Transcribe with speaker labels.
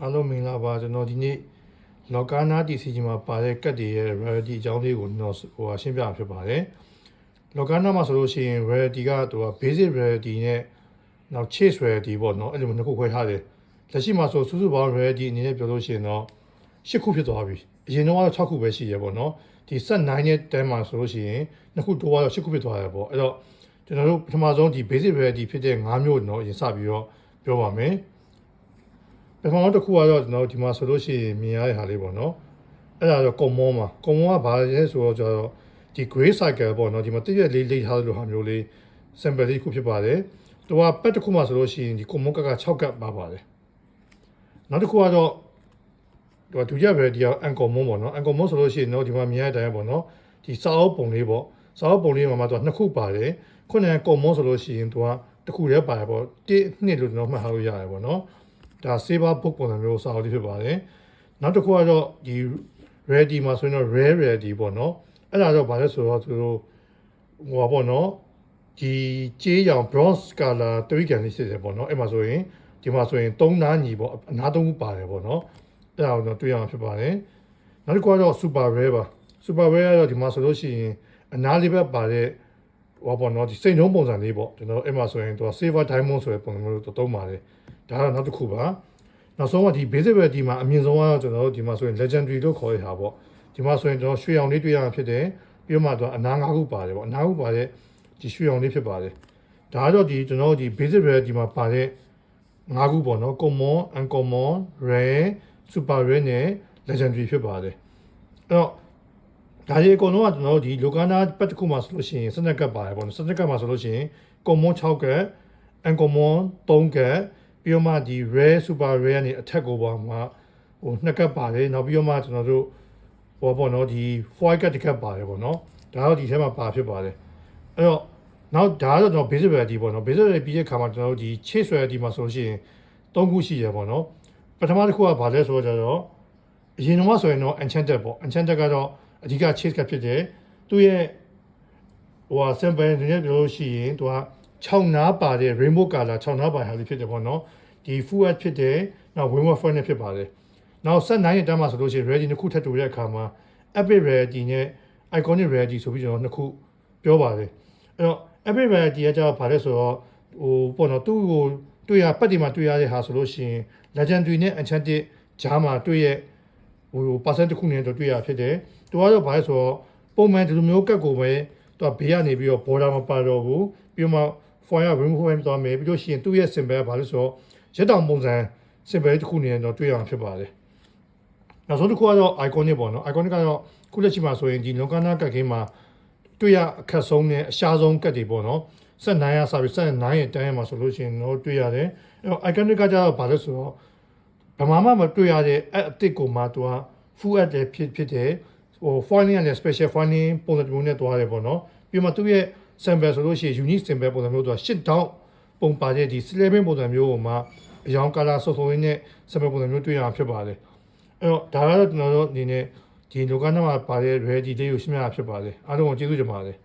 Speaker 1: အားလုံးမင်္ဂလာပါကျွန်တော်ဒီနေ့လောကာနာ TC ကြီးမှာပါတဲ့ကတ်တွေရဲ့ rarity အကြောင်းလေးကိုကျွန်တော်ရှင်းပြဖြစ်ပါတယ်လောကာနာမှာဆိုလို့ရှိရင် rarity ကသူက basic rarity နဲ့နောက် chase rarity ပေါ့နော်အဲ့လိုမျိုးနှစ်ခုခွဲထားတယ်လက်ရှိမှာဆိုစုစုပေါင်း rarity အနေနဲ့ပြောလို့ရှိရင်တော့10ခုဖြစ်သွားပြီအရင်တော့6ခုပဲရှိရပေါ့နော်ဒီဆက်9နဲ့10မှာဆိုလို့ရှိရင်နှစ်ခုတိုးတော့10ခုဖြစ်သွားရပေါ့အဲ့တော့ကျွန်တော်တို့ပထမဆုံးဒီ basic rarity ဖြစ်တဲ့5မျိုးเนาะအရင်စပြီးတော့ပြောပါမယ်ပထမတစ်ခုကတော့ကျွန်တော်ဒီမှာဆိုလို့ရှိရင်မြင်ရတဲ့ဟာလေးပေါ့နော်အဲ့ဒါတော့ common မှာ common ကဘာလဲဆိုတော့ကျတော့ဒီ gray cycle ပေါ့နော်ဒီမှာတည့်ရလေးလိထားတဲ့လိုဟာမျိုးလေး sample လေးခုဖြစ်ပါတယ်သူကပတ်တစ်ခုမှာဆိုလို့ရှိရင်ဒီ common က6ကပါပါတယ်နောက်တစ်ခုကတော့ဒုတိယ variety က uncommon ပေါ့နော် uncommon ဆိုလို့ရှိရင်တော့ဒီမှာမြင်ရတဲ့အတိုင်းပေါ့နော်ဒီစာအုပ်ပုံလေးပေါ့စာအုပ်ပုံလေးမှာသူကနှစ်ခုပါတယ်ခုနက common ဆိုလို့ရှိရင်သူကတစ်ခုတည်းပါတယ်ပေါ့1 2လို့ကျွန်တော်မှတ်ထားလို့ရတယ်ပေါ့နော်ဒါ saver book ပုံစံမျိုးစာအုပ်လေးဖြစ်ပါတယ်နောက်တစ်ခုကတော့ဒီ ready မှာဆိုရင်တော့ rare ready ပေါ့နော်အဲ့ဒါတော့ဗာလဲဆိုတော့သူတို့ဟိုပါပေါ့နော်ဒီကြေးရောင် bronze color 3ကန်လေးစစ်တယ်ပေါ့နော်အဲ့မှာဆိုရင်ဒီမှာဆိုရင်3နားညီပေါ့အနား3ခုပါတယ်ပေါ့နော်အဲ့ဒါကိုတော့တွေ့ရမှာဖြစ်ပါတယ်နောက်တစ်ခုကတော့ super rare ပါ super rare ကတော့ဒီမှာဆိုလို့ရှိရင်အနားလေးပဲပါတဲ့ဟောပေါ့နော်ဒီစိတ်နှုံးပုံစံလေးပေါ့ကျွန်တော်အဲ့မှာဆိုရင်သူက silver diamond ဆိုတဲ့ပုံစံမျိုးသုံးပါတယ်ဒါကတော့နောက်တစ်ခုပါနောက်ဆုံးကဒီ basic variety မှာအမြင့်ဆုံးကတော့ကျွန်တော်တို့ဒီမှာဆိုရင် legendary လို့ခေါ်ရတာပေါ့ဒီမှာဆိုရင်ကျွန်တော်ရွှေရောင်လေးတွေ့ရမှာဖြစ်တယ်ပြီးတော့မှသူကအနား5ခုပါတယ်ပေါ့အနား5ခုပါတဲ့ဒီရွှေရောင်လေးဖြစ်ပါတယ်ဒါကတော့ဒီကျွန်တော်တို့ဒီ basic variety မှာပါတဲ့5ခုပေါ့နော် common uncommon rare super rare နဲ့ legendary ဖြစ်ပါတယ်အဲ့တော့ဒါဒီအကုန်လုံးကကျွန်တော်တို့ဒီ locana ပတ်တစ်ခုမှာဆိုလို့ရှိရင်စနက်ကပ်ပါတယ်ပေါ့နော်စနက်ကပ်မှာဆိုလို့ရှိရင် common 6ကပ် uncommon 3ကပ်ပြီးတော့မှဒီ rare super rare နဲ့အထက်ကိုပါမှာဟိုနှစ်ကပ်ပါတယ်နောက်ပြီးတော့မှကျွန်တော်တို့ဟောပေါ့နော်ဒီ foil ကပ်တစ်ကပ်ပါတယ်ပေါ့နော်ဒါတော့ဒီထဲမှာပါဖြစ်ပါတယ်အဲ့တော့နောက်ဒါကတော့ကျွန်တော် basic variety ပေါ့နော် basic variety ပြီးတဲ့ခါမှာကျွန်တော်တို့ဒီ chase variety မှာဆိုလို့ရှိရင်3ခုရှိရပေါ့နော်ပထမတစ်ခုကဘာလဲဆိုတော့အရင်တော့ဆိုရင်တော့ enchanted ပေါ့ enchanted ကတော့အဓိက chase ကဖြစ်တယ်သူ့ရဲ့ဟိုဟာ sample တွေနဲ့ပြောလို့ရှိရင်သူက6နားပါတဲ့ rainbow color 6နားပါဟာလေးဖြစ်တယ်ပေါ့နော်ဒီ full edge ဖြစ်တယ်နောက် wingward foil နဲ့ဖြစ်ပါတယ်နောက်ဆက်9ရဲ့တန်းမှာဆိုလို့ရှိရင် ready နှစ်ခုထပ်တူတဲ့အခါမှာ epic rarity နဲ့ iconic rarity ဆိုပြီးကျွန်တော်နှစ်ခုပြောပါတယ်အဲ့တော့ epic rarity ကကျတော့ဘာလဲဆိုတော့ဟိုပေါ့နော်သူ့ကိုတွေ့ရပတ်ဒီမှာတွေ့ရတဲ့ဟာဆိုလို့ရှိရင် legendary နဲ့ enchanted ဂျားမှာတွေ့ရဟို percent တစ်ခုနဲ့တော့တွေ့ရဖြစ်တယ်သူကတော့ဘာလဲဆိုတော့ပုံမှန်ဒီလိုမျိုးကတ်ကိုပဲသူကဘေးကနေပြီးတော့ border မပါတော့ဘူးပြီးမှ foil က remove ဝင်သွားမယ်ပြီးလို့ရှိရင်သူ့ရဲ့ symbol ကဘာလဲဆိုတော့ရက်တောင်ပုံစံ symbol တစ်ခုနဲ့တော့တွေ့ရမှာဖြစ်ပါတယ်နောက်ဆုံးတစ်ခုကတော့ iconic ပေါ့နော် iconic ကတော့ခုလက်ရှိမှာဆိုရင်ဒီ locana ကတ်ကင်းမှာတွေ့ရအခက်ဆုံးနဲ့အရှားဆုံးကတ်တွေပေါ့နော်ဆက်9ရစပြီးဆက်9ရဲ့တန်းရမှာဆိုလို့ရှိရင်တော့တွေ့ရတယ်အဲ့တော့ iconic ကကျတော့ဘာလဲဆိုတော့ဘာမှမတွေ့ရတဲ့အစ်စ်ကိုမှသူက full ad လည်းဖြစ်တယ်ဟို foiling နဲ့ special foiling ပုံစံမျိုးနဲ့တွားတယ်ပေါ့နော်ပြီးမှသူ့ရဲ့ sample ဆိုလို့ရှိရင် unique sample ပုံစံမျိုးသူက8တောင်းပုံပါတဲ့ဒီ 11 ပုံစံမျိုးကိုမှအရောင် color စုံစုံလေးနဲ့ sample ပုံစံမျိုးတွေ့ရမှာဖြစ်ပါတယ်အဲ့တော့ဒါကတော့ကျွန်တော်တို့အနေနဲ့ဒီ locana မှာပါတဲ့ ready လေးကိုရှင်းပြတာဖြစ်ပါတယ်အားလုံးကိုကျေးဇူးတင်ပါတယ်